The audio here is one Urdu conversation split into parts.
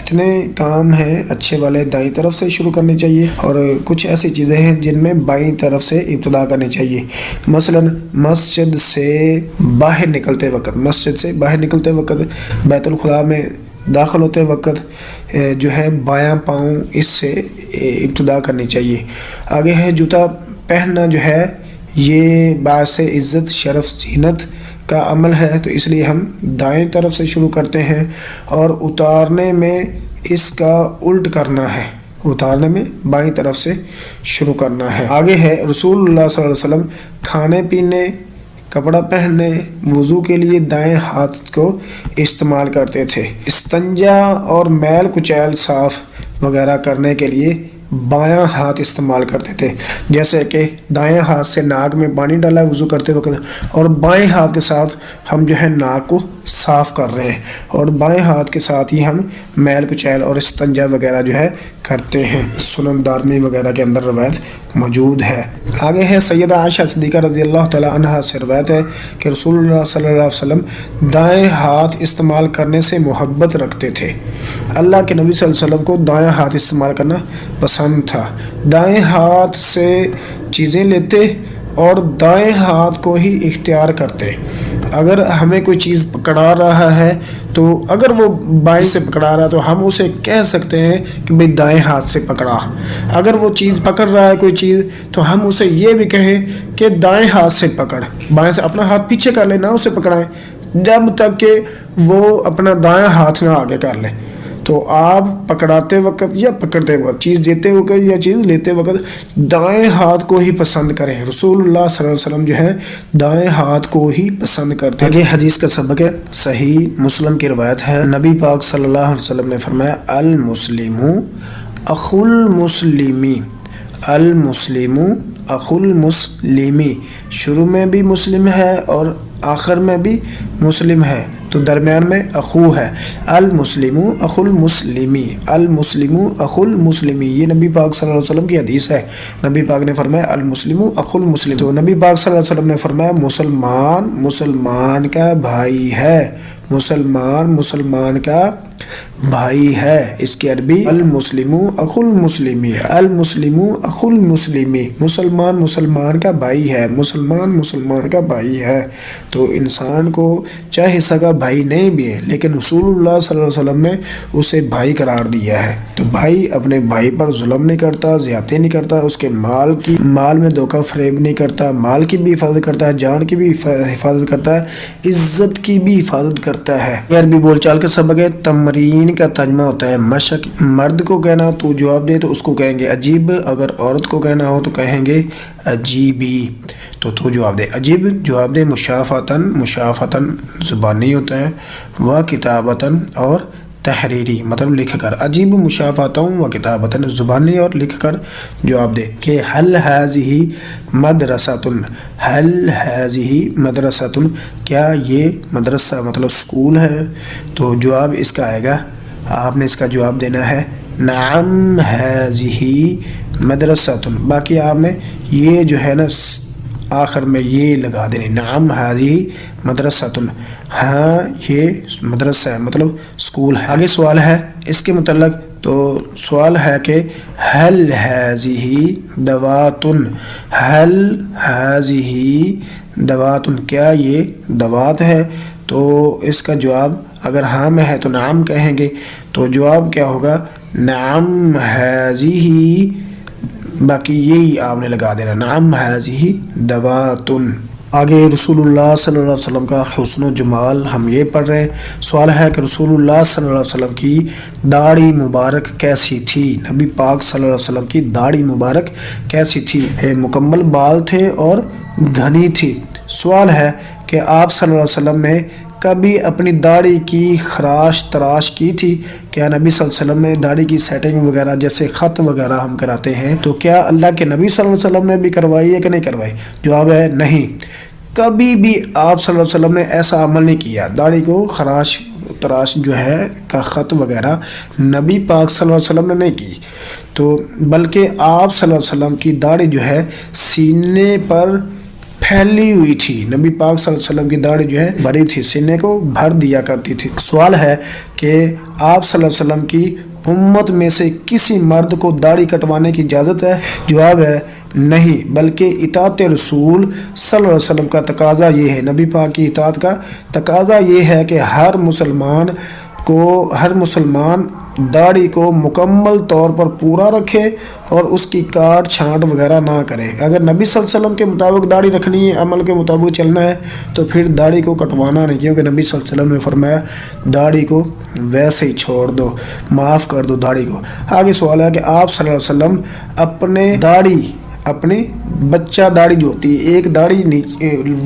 جتنے کام ہیں اچھے والے دائیں طرف سے شروع کرنے چاہیے، اور کچھ ایسی چیزیں ہیں جن میں بائیں طرف سے ابتدا کرنی چاہیے۔ مثلا مسجد سے باہر نکلتے وقت بیت الخلاء میں داخل ہوتے وقت جو ہے بایاں پاؤں اس سے ابتدا کرنی چاہیے۔ آگے ہے جوتا پہننا جو ہے یہ باعث عزت، شرف، زینت کا عمل ہے، تو اس لیے ہم دائیں طرف سے شروع کرتے ہیں، اور اتارنے میں اس کا الٹ کرنا ہے، اتارنے میں بائیں طرف سے شروع کرنا ہے۔ آگے ہے رسول اللہ صلی اللہ علیہ وسلم کھانے پینے، کپڑا پہننے، وضو کے لیے دائیں ہاتھ کو استعمال کرتے تھے۔ استنجا اور میل کچیل صاف وغیرہ کرنے کے لیے بایاں ہاتھ استعمال کرتے تھے، جیسے کہ دائیں ہاتھ سے ناک میں پانی ڈالا ہے وضو کرتے وقت، اور بائیں ہاتھ کے ساتھ ہم جو ہے ناک کو صاف کر رہے ہیں، اور بائیں ہاتھ کے ساتھ ہی ہم میل کچیل اور استنجا وغیرہ جو ہے کرتے ہیں۔ سنن دارمی وغیرہ کے اندر روایت موجود ہے۔ آگے ہے سیدہ عائشہ صدیقہ رضی اللہ تعالی عنہا سے روایت ہے کہ رسول اللہ صلی اللہ علیہ وسلم دائیں ہاتھ استعمال کرنے سے محبت رکھتے تھے۔ اللہ کے نبی صلی اللہ علیہ وسلم کو دائیں ہاتھ استعمال کرنا پسند تھا۔ دائیں ہاتھ سے چیزیں لیتے اور دائیں ہاتھ کو ہی اختیار کرتے۔ اگر ہمیں کوئی چیز پکڑا رہا ہے تو اگر وہ بائیں سے پکڑا رہا ہے تو ہم اسے کہہ سکتے ہیں کہ بھئی دائیں ہاتھ سے پکڑا۔ اگر وہ چیز پکڑ رہا ہے کوئی چیز تو ہم اسے یہ بھی کہیں کہ دائیں ہاتھ سے پکڑ، بائیں سے اپنا ہاتھ پیچھے کر لے، نہ اسے پکڑائیں جب تک کہ وہ اپنا دائیں ہاتھ نہ آگے کر لے۔ تو آپ پکڑاتے وقت یا پکڑتے وقت، چیز دیتے وقت یا چیز لیتے وقت دائیں ہاتھ کو ہی پسند کریں۔ رسول اللہ صلی اللہ علیہ وسلم جو ہے دائیں ہاتھ کو ہی پسند کرتے ہیں۔ یہ حدیث کا سبق ہے، صحیح مسلم کی روایت ہے، نبی پاک صلی اللہ علیہ وسلم نے فرمایا المسلم اخو المسلمی، المسلم اخو المسلمی، شروع میں بھی مسلم ہے اور آخر میں بھی مسلم ہے، تو درمیان میں اخو ہے۔ المسلم اخو المسلمی، المسلم اخو المسلمی، یہ نبی پاک صلی اللہ علیہ وسلم کی حدیث ہے۔ نبی پاک نے فرمایا المسلم اخو المسلم، تو نبی پاک صلی اللہ علیہ وسلم نے فرمایا مسلمان مسلمان کا بھائی ہے، مسلمان مسلمان کا بھائی ہے۔ اس کی عربی المسلم اخو المسلمی، المسلم اخو المسلمی، مسلمان مسلمان کا بھائی ہے، مسلمان مسلمان کا بھائی ہے۔ تو انسان کو چاہے سگا بھائی نہیں بھی ہے لیکن رسول اللہ صلی اللہ علیہ وسلم نے اسے بھائی قرار دیا ہے، تو بھائی اپنے بھائی پر ظلم نہیں کرتا، زیادتی نہیں کرتا، اس کے مال میں دھوکہ فریب نہیں کرتا، مال کی بھی حفاظت کرتا ہے، جان کی بھی حفاظت کرتا ہے، عزت کی بھی حفاظت کرتا ہے۔ عربی بول چال کا سبق ہے، تمرین کا ترجمہ ہوتا ہے مشق۔ مرد کو کہنا تو جواب دے تو اس کو کہیں گے عجیب، اگر عورت کو کہنا ہو تو کہیں گے عجیبی، تو جواب دے عجیب، جواب دے مشافاتن، مشافتن زبانی ہوتا ہے، و کتابتن اور تحریری مطلب لکھ کر، عجیب مشافاتن و کتابتن زبانی اور لکھ کر جواب دے کہ حل ہذہ مدرستن، حل ہذہ مدرستن، کیا یہ مدرسہ مطلب اسکول ہے؟ تو جواب اس کا آئے گا، آپ نے اس کا جواب دینا ہے نعم ہذہ مدرستن، باقی آپ نے یہ جو ہے نا آخر میں یہ لگا دینی نعم ہذہ مدرستن، ہاں یہ مدرسہ ہے مطلب اسکول ہے۔ آگے سوال ہے اس کے متعلق، تو سوال ہے کہ حل ہذہ دواتن، حل ہذہ دواتن، کیا یہ دوات ہے؟ تو اس کا جواب اگر ہاں میں ہے تو نعم کہیں گے، تو جواب کیا ہوگا نعم ہذہ، باقی یہی آپ نے لگا دینا نعم ہذہ دواتن۔ آگے رسول اللہ صلی اللہ علیہ وسلم کا حسن و جمال ہم یہ پڑھ رہے ہیں۔ سوال ہے کہ رسول اللہ صلی اللہ علیہ وسلم کی داڑھی مبارک کیسی تھی؟ نبی پاک صلی اللہ علیہ وسلم کی داڑھی مبارک کیسی تھی؟ مکمل بال تھے اور گھنی تھی۔ سوال ہے کہ آپ صلی اللہ علیہ وسلم نے کبھی اپنی داڑھی کی خراش تراش کی تھی؟ کیا نبی صلی اللہ علیہ وسلم نے داڑھی کی سیٹنگ وغیرہ جیسے خط وغیرہ ہم کراتے ہیں تو کیا اللہ کے نبی صلی اللہ علیہ وسلم نے بھی کروائی ہے کہ نہیں کروائی؟ جواب ہے نہیں، کبھی بھی آپ صلی اللہ علیہ وسلم نے ایسا عمل نہیں کیا، داڑھی کو خراش تراش جو ہے کا خط وغیرہ نبی پاک صلی اللہ علیہ وسلم نے نہیں کی، تو بلکہ آپ صلی اللہ علیہ وسلم کی داڑھی جو ہے سینے پر پھیلی ہوئی تھی. نبی پاک صلی اللہ علیہ وسلم کی داڑھی جو ہے بڑی تھی, سینے کو بھر دیا کرتی تھی. سوال ہے کہ آپ صلی اللہ علیہ وسلم کی امت میں سے کسی مرد کو داڑھی کٹوانے کی اجازت ہے؟ جواب ہے نہیں, بلکہ اطاعت رسول صلی اللہ علیہ وسلم کا تقاضا یہ ہے, نبی پاک کی اطاعت کا تقاضا یہ ہے کہ ہر مسلمان داڑھی کو مکمل طور پر پورا رکھے اور اس کی کاٹ چھانٹ وغیرہ نہ کرے. اگر نبی صلی اللہ علیہ وسلم کے مطابق داڑھی رکھنی ہے, عمل کے مطابق چلنا ہے, تو پھر داڑھی کو کٹوانا نہیں, کیونکہ نبی صلی اللہ علیہ وسلم نے فرمایا داڑھی کو ویسے ہی چھوڑ دو, معاف کر دو داڑھی کو. آگے سوال ہے کہ آپ صلی اللہ علیہ وسلم اپنی بچہ داڑھی جو ہوتی ہے, ایک داڑھی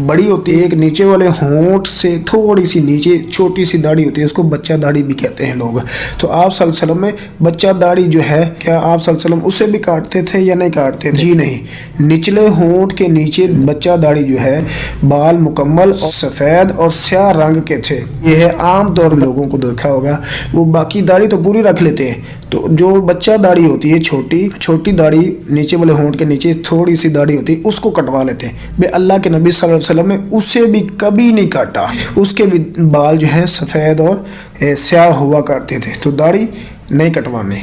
بڑی ہوتی ہے, ایک نیچے والے ہونٹ سے تھوڑی سی نیچے چھوٹی سی داڑھی ہوتی ہے, اس کو بچہ داڑھی بھی کہتے ہیں لوگ. تو آپ صلی اللہ علیہ وسلم میں بچہ داڑھی جو ہے, کیا آپ صلی اللہ علیہ وسلم اسے بھی کاٹتے تھے یا نہیں کاٹتے تھے؟ جی نہیں, نچلے ہونٹ کے نیچے بچہ داڑھی جو ہے بال مکمل اور سفید اور سیاہ رنگ کے تھے. یہ ہے عام طور لوگوں کو دیکھا ہوگا, وہ باقی داڑھی تو پوری رکھ لیتے ہیں, تو جو بچہ داڑھی ہوتی ہے چھوٹی داڑھی نیچے والے ہونٹ کے نیچے تھوڑی سی داڑھی ہوتی ہے, اس کو کٹوا لیتے ہیں. بے اللہ کے نبی صلی اللہ علیہ وسلم نے اسے بھی کبھی نہیں کاٹا, اس کے بھی بال جو ہیں سفید اور سیاہ ہوا کرتے تھے, تو داڑھی نہیں کٹوانے.